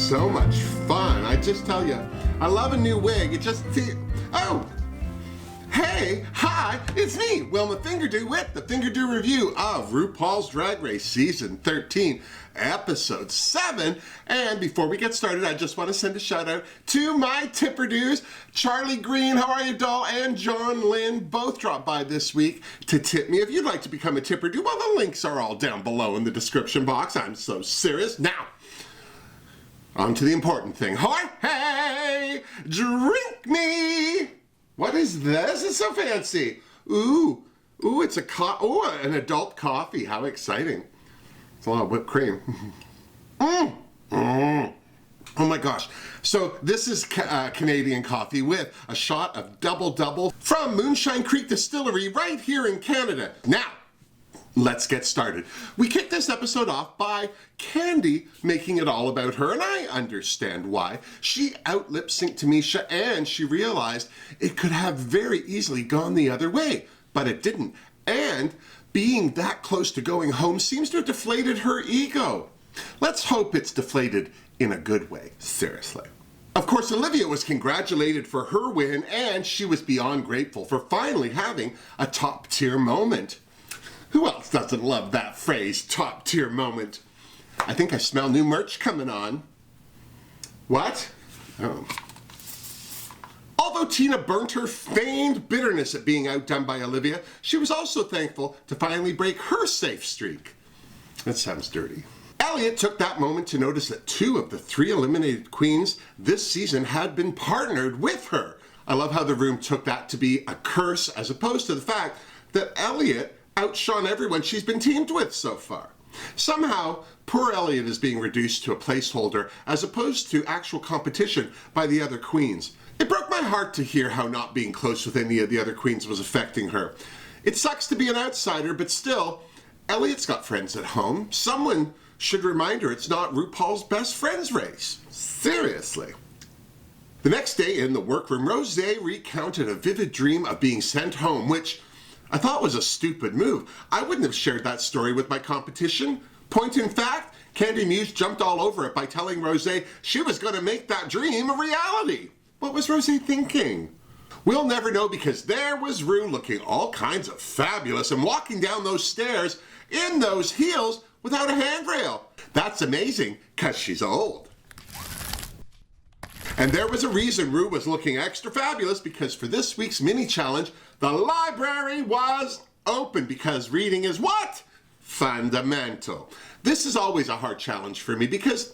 so much fun. I just tell you, I love a new wig. It just, oh, hey, hi, it's me, Wilma Fingerdoo with the Fingerdoo review of RuPaul's Drag Race Season 13, Episode 7. And before we get started, I just want to send a shout out to my tipperdoos. Charlie Green, how are you, doll? And John Lynn both dropped by this week to tip me. If you'd like to become a tipperdoo, well, the links are all down below in the description box. I'm so serious. Now, on to the important thing. Jorge, drink me! What is this? It's so fancy. Ooh, it's an adult coffee. How exciting. It's a lot of whipped cream. Oh my gosh. So this is Canadian coffee with a shot of double from Moonshine Creek Distillery right here in Canada. Now, let's get started. We kick this episode off by Candy making it all about her, and I understand why. She out-lip-synced Tamisha, and she realized it could have very easily gone the other way, but it didn't. And being that close to going home seems to have deflated her ego. Let's hope it's deflated in a good way, seriously. Of course, Olivia was congratulated for her win, and she was beyond grateful for finally having a top-tier moment. Who else doesn't love that phrase, top-tier moment? I think I smell new merch coming on. What? Oh. Although Tina burnt her feigned bitterness at being outdone by Olivia, she was also thankful to finally break her safe streak. That sounds dirty. Elliot took that moment to notice that 2 of the 3 eliminated queens this season had been partnered with her. I love how the room took that to be a curse as opposed to the fact that Elliot outshone everyone she's been teamed with so far. Somehow, poor Elliot is being reduced to a placeholder as opposed to actual competition by the other queens. It broke my heart to hear how not being close with any of the other queens was affecting her. It sucks to be an outsider, but still, Elliot's got friends at home. Someone should remind her it's not RuPaul's best friends race. Seriously. The next day in the workroom, Rossy recounted a vivid dream of being sent home, which I thought was a stupid move. I wouldn't have shared that story with my competition. Point in fact, Candy Muse jumped all over it by telling Rossy she was going to make that dream a reality. What was Rossy thinking? We'll never know because there was Ru looking all kinds of fabulous and walking down those stairs in those heels without a handrail. That's amazing because she's old. And there was a reason Ru was looking extra fabulous because for this week's mini challenge, the library was open because reading is what? Fundamental. This is always a hard challenge for me because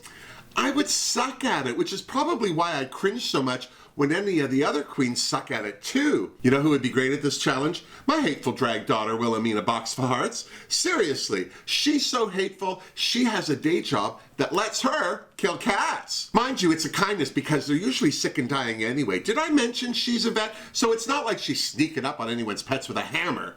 I would suck at it, which is probably why I cringe so much when any of the other queens suck at it too. You know who would be great at this challenge? My hateful drag daughter, Wilhelmina Box for Hearts. Seriously, she's so hateful, she has a day job that lets her kill cats. Mind you, it's a kindness because they're usually sick and dying anyway. Did I mention she's a vet? So it's not like she's sneaking up on anyone's pets with a hammer.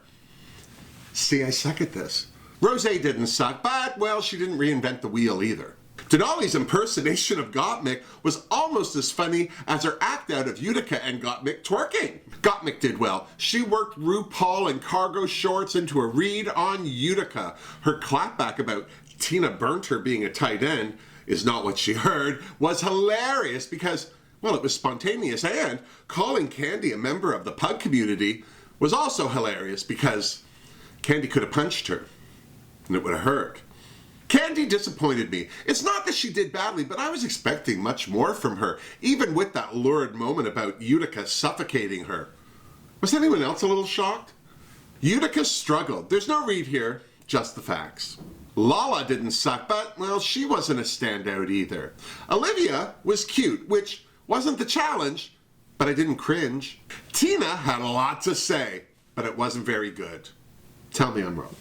See, I suck at this. Rossy didn't suck, but, well, she didn't reinvent the wheel either. Denali's impersonation of Gottmik was almost as funny as her act out of Utica and Gottmik twerking. Gottmik did well. She worked RuPaul in cargo shorts into a read on Utica. Her clapback about Tina burnt her being a tight end is not what she heard was hilarious because, well, it was spontaneous, and calling Candy a member of the pug community was also hilarious because Candy could have punched her and it would have hurt. Candy disappointed me. It's not that she did badly, but I was expecting much more from her, even with that lurid moment about Utica suffocating her. Was anyone else a little shocked? Utica struggled. There's no read here, just the facts. Lala didn't suck, but, well, she wasn't a standout either. Olivia was cute, which wasn't the challenge, but I didn't cringe. Tina had a lot to say, but it wasn't very good. Tell me I'm wrong.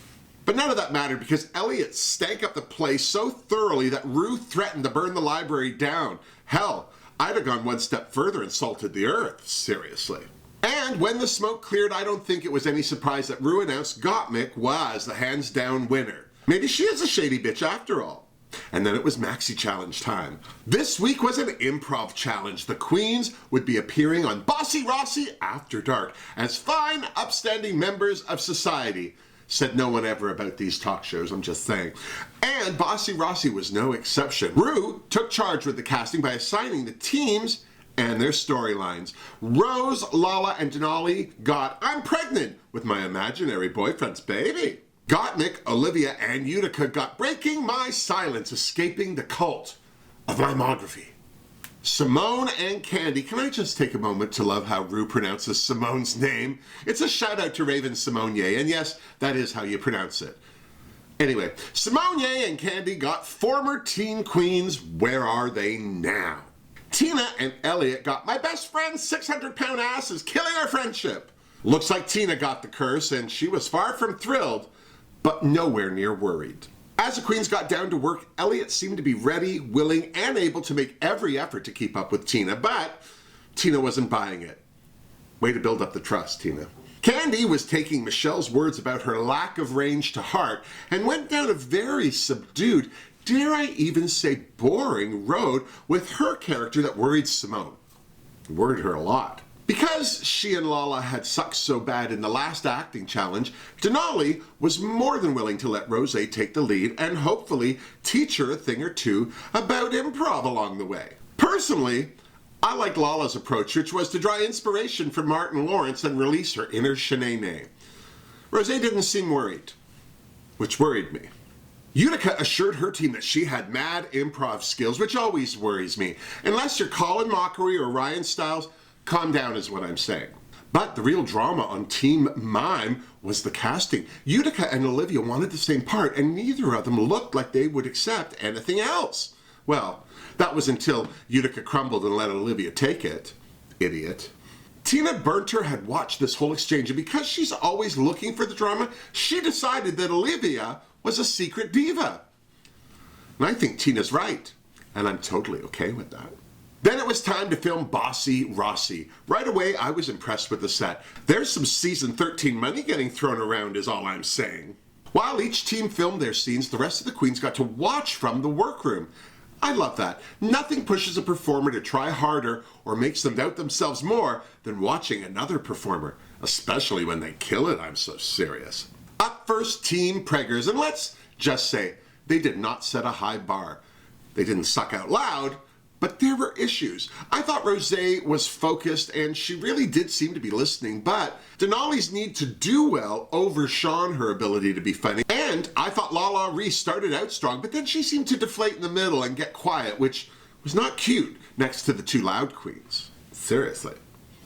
But none of that mattered because Elliot stank up the place so thoroughly that Ru threatened to burn the library down. Hell, I'd have gone one step further and salted the earth, seriously. And when the smoke cleared, I don't think it was any surprise that Ru announced Gottmik was the hands-down winner. Maybe she is a shady bitch after all. And then it was Maxi challenge time. This week was an improv challenge. The queens would be appearing on Bossy Rossy After Dark as fine, upstanding members of society. said no one ever about these talk shows, I'm just saying. And Bossy Rossy was no exception. Ru took charge with the casting by assigning the teams and their storylines. Rose, Lala, and Denali got "I'm pregnant with my imaginary boyfriend's baby." Gottmik, Olivia, and Utica got "Breaking My Silence, Escaping the Cult of Mimography." Simone and Candy, can I just take a moment to love how Ru pronounces Simone's name? It's a shout out to Raven Simonier, and yes, that is how you pronounce it. Anyway, Simonier and Candy got former teen queens. Where are they now? Tina and Elliot got "My best friend's 600-pound ass is killing our friendship." Looks like Tina got the curse, and she was far from thrilled, but nowhere near worried. As the queens got down to work, Elliot seemed to be ready, willing, and able to make every effort to keep up with Tina, but Tina wasn't buying it. Way to build up the trust, Tina. Candy was taking Michelle's words about her lack of range to heart and went down a very subdued, dare I even say boring, road with her character that worried Simone. It worried her a lot. Because she and Lala had sucked so bad in the last acting challenge, Denali was more than willing to let Rosé take the lead and hopefully teach her a thing or two about improv along the way. Personally, I liked Lala's approach, which was to draw inspiration from Martin Lawrence and release her inner Shanae. Rosé didn't seem worried, which worried me. Utica assured her team that she had mad improv skills, which always worries me. Unless you're Colin Mockery or Ryan Stiles, calm down is what I'm saying. But the real drama on Team Mime was the casting. Utica and Olivia wanted the same part, and neither of them looked like they would accept anything else. Well, that was until Utica crumbled and let Olivia take it. Idiot. Tina Burnter had watched this whole exchange, and because she's always looking for the drama, she decided that Olivia was a secret diva. And I think Tina's right, and I'm totally okay with that. Then it was time to film Bossy Rossy. Right away, I was impressed with the set. There's some season 13 money getting thrown around is all I'm saying. While each team filmed their scenes, the rest of the queens got to watch from the workroom. I love that. Nothing pushes a performer to try harder or makes them doubt themselves more than watching another performer, especially when they kill it. I'm so serious. Up first, Team Preggers, and let's just say they did not set a high bar. They didn't suck out loud, but there were issues. I thought Rosé was focused and she really did seem to be listening, but Denali's need to do well overshone her ability to be funny. And I thought Lala Reese started out strong, but then she seemed to deflate in the middle and get quiet, which was not cute next to the two loud queens. Seriously.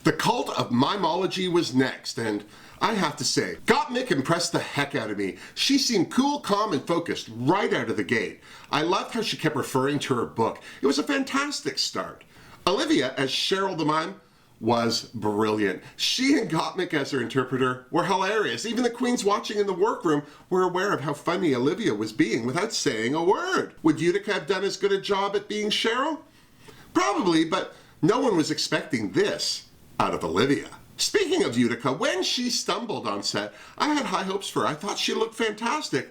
The cult of mimology was next, and I have to say, Gottmik impressed the heck out of me. She seemed cool, calm, and focused right out of the gate. I loved how she kept referring to her book. It was a fantastic start. Olivia, as Cheryl the Mime, was brilliant. She and Gottmik as her interpreter were hilarious. Even the queens watching in the workroom were aware of how funny Olivia was being without saying a word. Would Utica have done as good a job at being Cheryl? Probably, but no one was expecting this out of Olivia. Speaking of Utica, when she stumbled on set, I had high hopes for her. I thought she looked fantastic.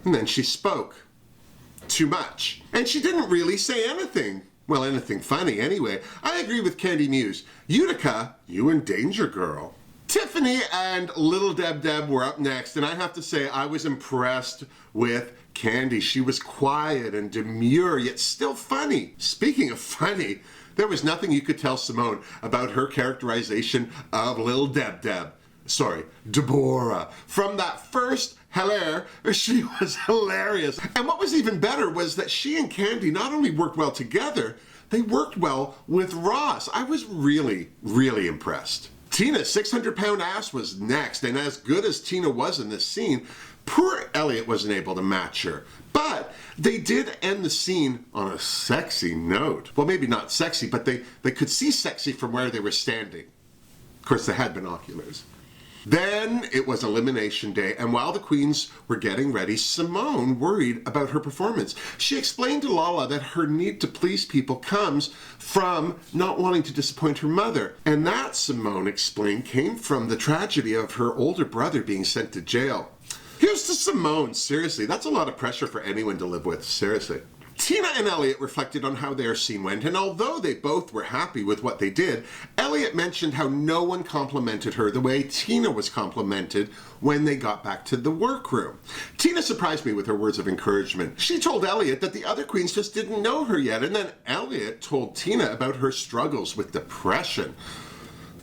And then she spoke. Too much. And she didn't really say anything. Well, anything funny anyway. I agree with Candy Muse. Utica, you in danger, girl. Tiffany and Little Deb Deb were up next, and I have to say I was impressed with Candy. She was quiet and demure, yet still funny. Speaking of funny, there was nothing you could tell Simone about her characterization of Lil Deb Deb. Sorry, Deborah. From that first hello, she was hilarious. And what was even better was that she and Candy not only worked well together, they worked well with Ross. I was really, really impressed. Tina's 600-pound ass was next, and as good as Tina was in this scene, poor Elliot wasn't able to match her. But they did end the scene on a sexy note. Well, maybe not sexy, but they could see sexy from where they were standing. Of course, they had binoculars. Then it was Elimination Day, and while the queens were getting ready, Simone worried about her performance. She explained to Lala that her need to please people comes from not wanting to disappoint her mother. And that, Simone explained, came from the tragedy of her older brother being sent to jail. Here's to Simone, seriously, that's a lot of pressure for anyone to live with, seriously. Tina and Elliot reflected on how their scene went, and although they both were happy with what they did, Elliot mentioned how no one complimented her the way Tina was complimented when they got back to the workroom. Tina surprised me with her words of encouragement. She told Elliot that the other queens just didn't know her yet, and then Elliot told Tina about her struggles with depression.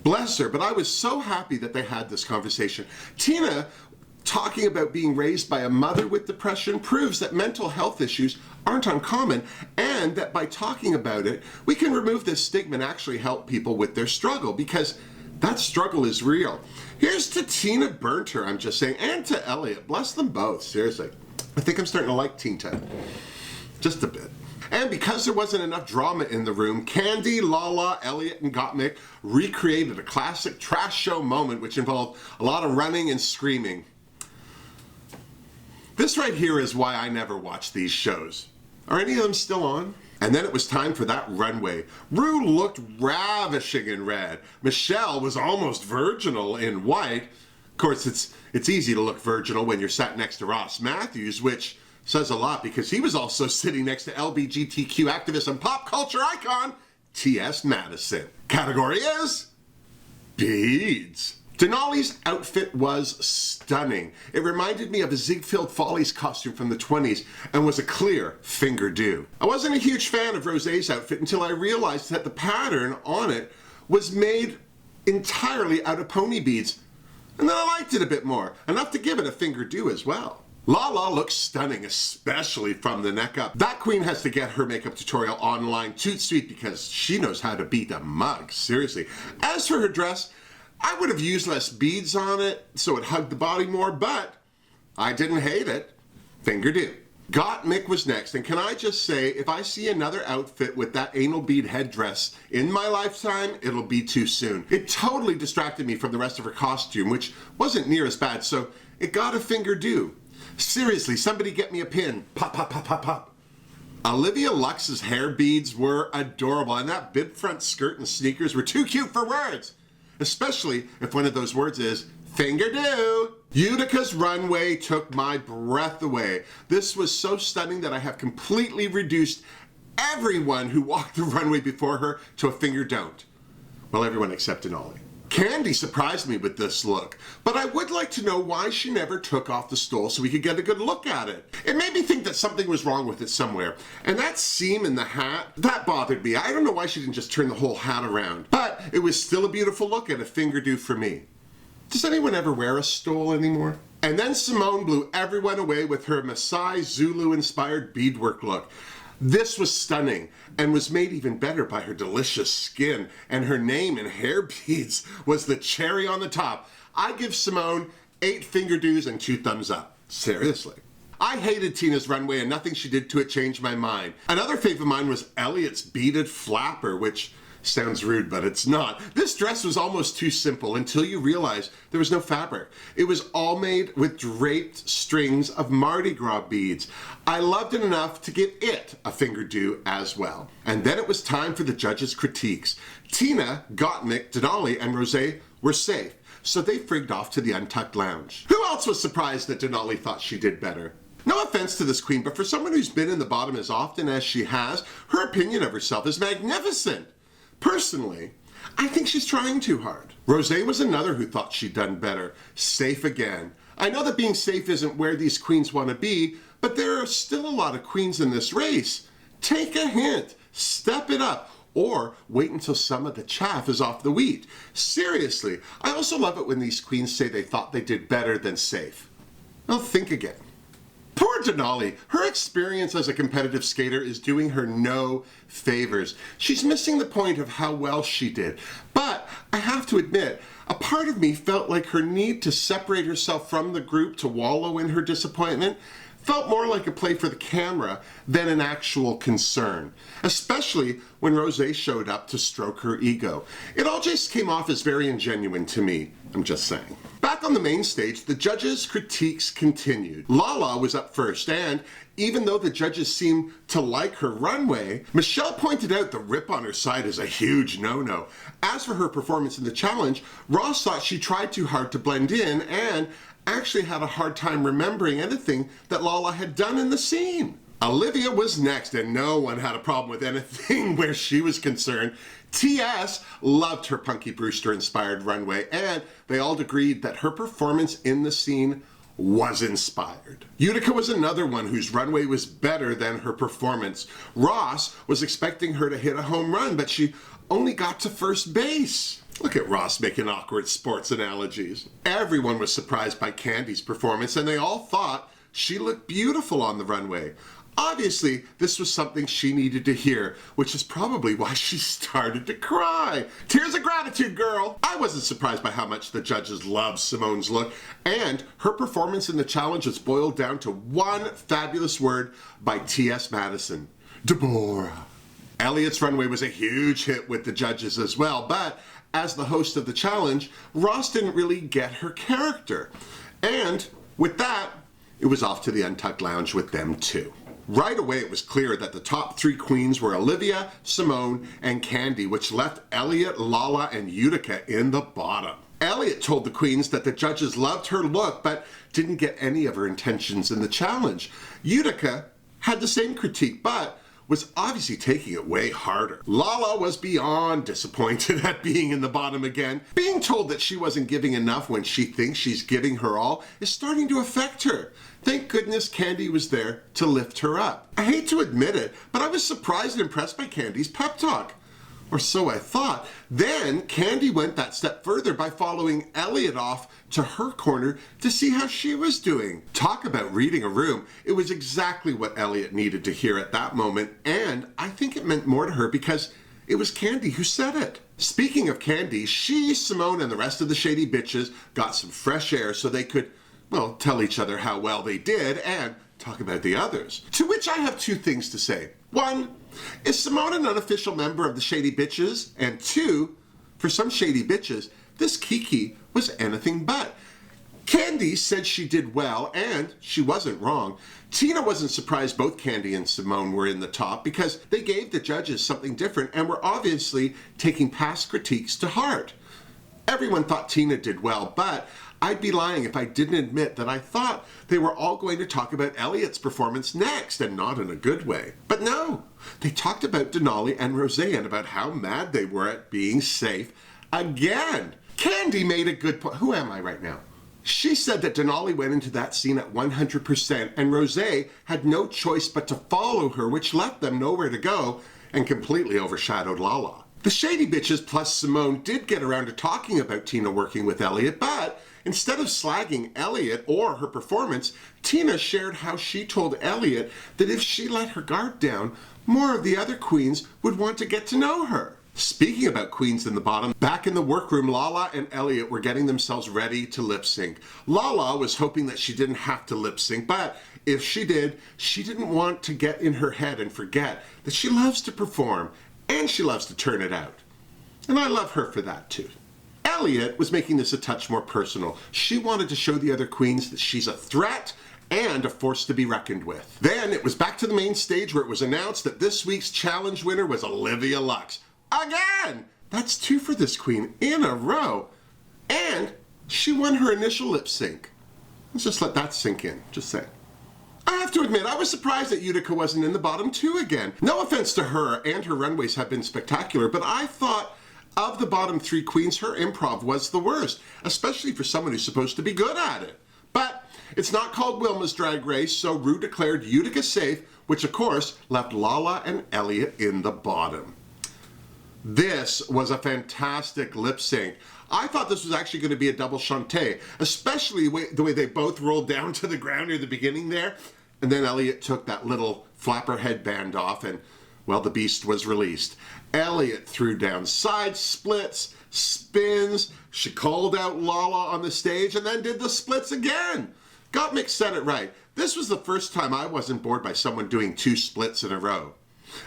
Bless her, but I was so happy that they had this conversation. Tina talking about being raised by a mother with depression proves that mental health issues aren't uncommon, and that by talking about it, we can remove this stigma and actually help people with their struggle, because that struggle is real. Here's to Tina Burnter, I'm just saying, and to Elliot. Bless them both, seriously. I think I'm starting to like Tina. Just a bit. And because there wasn't enough drama in the room, Candy, Lala, Elliot, and Gottmik recreated a classic trash show moment which involved a lot of running and screaming. This right here is why I never watch these shows. Are any of them still on? And then it was time for that runway. Ru looked ravishing in red. Michelle was almost virginal in white. Of course, it's easy to look virginal when you're sat next to Ross Matthews, which says a lot because he was also sitting next to LGBTQ activist and pop culture icon, T.S. Madison. Category is beads. Denali's outfit was stunning. It reminded me of a Ziegfeld Follies costume from the 20s and was a clear Fingerdoo. I wasn't a huge fan of Rosé's outfit until I realized that the pattern on it was made entirely out of pony beads. And then I liked it a bit more, enough to give it a Fingerdoo as well. Lala looks stunning, especially from the neck up. That queen has to get her makeup tutorial online toot sweet because she knows how to beat a mug, seriously. As for her dress, I would have used less beads on it so it hugged the body more, but I didn't hate it. Fingerdoo. Gottmik was next, and can I just say, if I see another outfit with that anal bead headdress in my lifetime, it'll be too soon. It totally distracted me from the rest of her costume, which wasn't near as bad, so it got a Fingerdoo. Seriously, somebody get me a pin. Pop, pop, pop, pop, pop. Olivia Lux's hair beads were adorable, and that bib front skirt and sneakers were too cute for words. Especially if one of those words is Fingerdoo. Utica's runway took my breath away. This was so stunning that I have completely reduced everyone who walked the runway before her to a finger don't. Well, everyone except Denali. Candy surprised me with this look, but I would like to know why she never took off the stole so we could get a good look at it. It made me think that something was wrong with it somewhere. And that seam in the hat, that bothered me. I don't know why she didn't just turn the whole hat around. But it was still a beautiful look and a Fingerdoo for me. Does anyone ever wear a stole anymore? And then Simone blew everyone away with her Maasai Zulu-inspired beadwork look. This was stunning and was made even better by her delicious skin, and her name in hair beads was the cherry on the top. I give Simone 8 Fingerdoos and 2 thumbs up. Seriously. I hated Tina's runway and nothing she did to it changed my mind. Another fave of mine was Elliot's beaded flapper, which sounds rude, but it's not. This dress was almost too simple until you realize there was no fabric. It was all made with draped strings of Mardi Gras beads. I loved it enough to give it a Fingerdoo as well. And then it was time for the judges' critiques. Tina, Gottmik, Denali, and Rosé were safe, so they frigged off to the Untucked Lounge. Who else was surprised that Denali thought she did better? No offense to this queen, but for someone who's been in the bottom as often as she has, her opinion of herself is magnificent. Personally, I think she's trying too hard. Rosé was another who thought she'd done better. Safe again. I know that being safe isn't where these queens want to be, but there are still a lot of queens in this race. Take a hint. Step it up. Or wait until some of the chaff is off the wheat. Seriously, I also love it when these queens say they thought they did better than safe. Well, think again. Poor Denali. Her experience as a competitive skater is doing her no favors. She's missing the point of how well she did. But I have to admit, a part of me felt like her need to separate herself from the group to wallow in her disappointment felt more like a play for the camera than an actual concern, especially when Rosé showed up to stroke her ego. It all just came off as very ingenuine to me, I'm just saying. Back on the main stage, the judges' critiques continued. Lala was up first, and even though the judges seemed to like her runway, Michelle pointed out the rip on her side is a huge no-no. As for her performance in the challenge, Ross thought she tried too hard to blend in and actually had a hard time remembering anything that Lala had done in the scene. Olivia was next, and no one had a problem with anything where she was concerned. TS loved her Punky Brewster-inspired runway, and they all agreed that her performance in the scene was inspired. Utica was another one whose runway was better than her performance. Ross was expecting her to hit a home run, but she only got to first base. Look at Ross making awkward sports analogies. Everyone was surprised by Candy's performance, and they all thought she looked beautiful on the runway. Obviously, this was something she needed to hear, which is probably why she started to cry. Tears of gratitude, girl! I wasn't surprised by how much the judges loved Simone's look, and her performance in the challenge was boiled down to one fabulous word by T.S. Madison: Deborah. Elliot's runway was a huge hit with the judges as well, but as the host of the challenge, Ross didn't really get her character. And with that, it was off to the Untucked Lounge with them too. Right away, it was clear that the top three queens were Olivia, Simone, and Candy, which left Elliot, Lala, and Utica in the bottom. Elliot told the queens that the judges loved her look, but didn't get any of her intentions in the challenge. Utica had the same critique, but was obviously taking it way harder. Lala was beyond disappointed at being in the bottom again. Being told that she wasn't giving enough when she thinks she's giving her all is starting to affect her. Thank goodness Candy was there to lift her up. I hate to admit it, but I was surprised and impressed by Candy's pep talk. Or so I thought. Then Candy went that step further by following Elliot off to her corner to see how she was doing. Talk about reading a room. It was exactly what Elliot needed to hear at that moment, and I think it meant more to her because it was Candy who said it. Speaking of Candy, she, Simone, and the rest of the shady bitches got some fresh air so they could, well, tell each other how well they did and talk about the others. To which I have two things to say. One, is Simone an unofficial member of the Shady Bitches? And two, for some shady bitches, this Kiki was anything but. Candy said she did well, and she wasn't wrong. Tina wasn't surprised both Candy and Simone were in the top because they gave the judges something different and were obviously taking past critiques to heart. Everyone thought Tina did well, but I'd be lying if I didn't admit that I thought they were all going to talk about Elliot's performance next, and not in a good way. But no, they talked about Denali and Roseanne about how mad they were at being safe again. Candy made a good point. Who am I right now? She said that Denali went into that scene at 100% and Rosé had no choice but to follow her, which left them nowhere to go and completely overshadowed Lala. The Shady Bitches plus Simone did get around to talking about Tina working with Elliot, but instead of slagging Elliot or her performance, Tina shared how she told Elliot that if she let her guard down, more of the other queens would want to get to know her. Speaking about queens in the bottom, back in the workroom, Lala and Elliot were getting themselves ready to lip sync. Lala was hoping that she didn't have to lip sync, but if she did, she didn't want to get in her head and forget that she loves to perform and she loves to turn it out. And I love her for that too. Elliot was making this a touch more personal. She wanted to show the other queens that she's a threat and a force to be reckoned with. Then it was back to the main stage where it was announced that this week's challenge winner was Olivia Lux. Again! That's two for this queen in a row. And she won her initial lip sync. Let's just let that sink in, just say. I have to admit, I was surprised that Utica wasn't in the bottom two again. No offense to her, and her runways have been spectacular, but I thought of the bottom three queens, her improv was the worst, especially for someone who's supposed to be good at it. But it's not called Wilma's Drag Race, so Ru declared Utica safe, which of course left Lala and Elliot in the bottom. This was a fantastic lip sync. I thought this was actually going to be a double chanté, especially the way they both rolled down to the ground near the beginning there. And then Elliot took that little flapper headband off and, well, the beast was released. Elliot threw down side splits, spins. She called out Lala on the stage and then did the splits again. Gottmik said it right. This was the first time I wasn't bored by someone doing two splits in a row.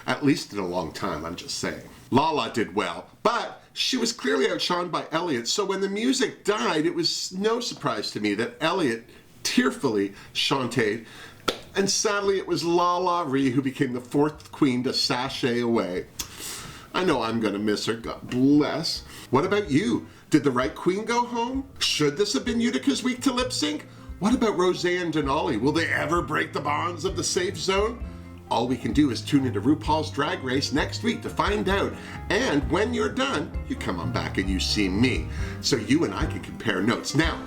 At least in a long time, I'm just saying. Lala did well, but she was clearly outshone by Elliot, so when the music died, it was no surprise to me that Elliot tearfully chanted, and sadly it was Lala Ree who became the fourth queen to sashay away. I know I'm gonna miss her, God bless. What about you? Did the right queen go home? Should this have been Utica's week to lip sync? What about Roseanne and Denali? Will they ever break the bonds of the safe zone? all we can do is tune into RuPaul's Drag Race next week to find out. And when you're done, you come on back and you see me. So you and I can compare notes. Now,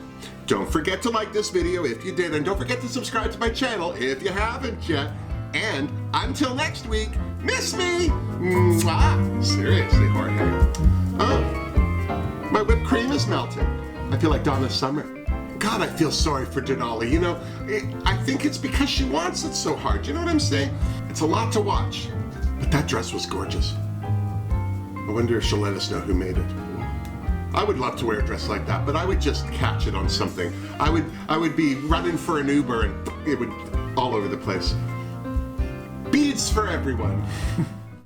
don't forget to like this video if you did, and don't forget to subscribe to my channel if you haven't yet. And until next week, miss me! Mwah! Seriously, Jorge. Oh, my whipped cream is melting. I feel like Donna Summer. God, I feel sorry for Denali. You know, I think it's because she wants it so hard. You know what I'm saying? It's a lot to watch. But that dress was gorgeous. I wonder if she'll let us know who made it. I would love to wear a dress like that, but I would just catch it on something. I would be running for an Uber and it would all over the place. Beads for everyone.